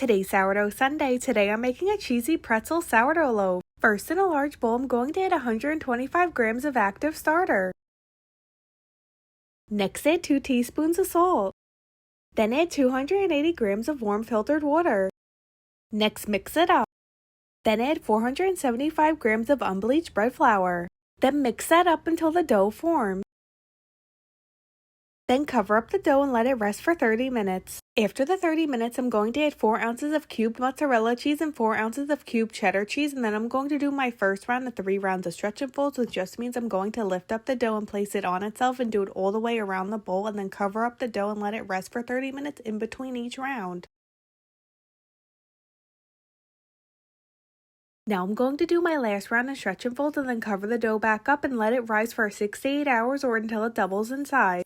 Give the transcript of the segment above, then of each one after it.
Today's Sourdough Sunday. Today I'm making a cheesy pretzel sourdough loaf. First, in a large bowl, I'm going to add 125 grams of active starter. Next, add 2 teaspoons of salt. Then add 280 grams of warm filtered water. Next, mix it up. Then add 475 grams of unbleached bread flour. Then mix that up until the dough forms. Then cover up the dough and let it rest for 30 minutes. After the 30 minutes, I'm going to add 4 ounces of cubed mozzarella cheese and 4 ounces of cubed cheddar cheese, and then I'm going to do my first round of 3 rounds of stretch and folds, which just means I'm going to lift up the dough and place it on itself and do it all the way around the bowl, and then cover up the dough and let it rest for 30 minutes in between each round. Now I'm going to do my last round of stretch and folds and then cover the dough back up and let it rise for 6 to 8 hours or until it doubles in size.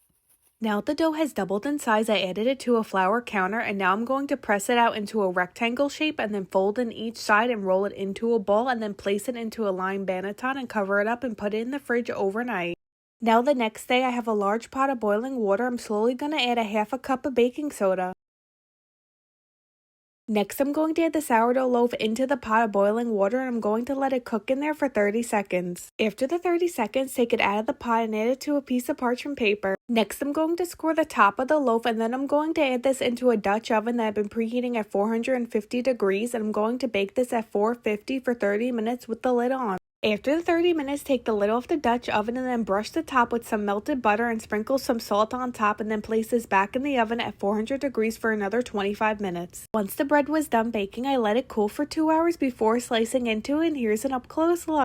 Now the dough has doubled in size, I added it to a flour counter, and now I'm going to press it out into a rectangle shape and then fold in each side and roll it into a ball and then place it into a lined banneton and cover it up and put it in the fridge overnight. Now the next day I have a large pot of boiling water. I'm slowly going to add a half a cup of baking soda. Next, I'm going to add the sourdough loaf into the pot of boiling water, and I'm going to let it cook in there for 30 seconds. After the 30 seconds, take it out of the pot and add it to a piece of parchment paper. Next, I'm going to score the top of the loaf, and then I'm going to add this into a Dutch oven that I've been preheating at 450 degrees, and I'm going to bake this at 450 for 30 minutes with the lid on. After the 30 minutes, take the lid off the Dutch oven and then brush the top with some melted butter and sprinkle some salt on top, and then place this back in the oven at 400 degrees for another 25 minutes. Once the bread was done baking, I let it cool for 2 hours before slicing into it, and here's an up close look.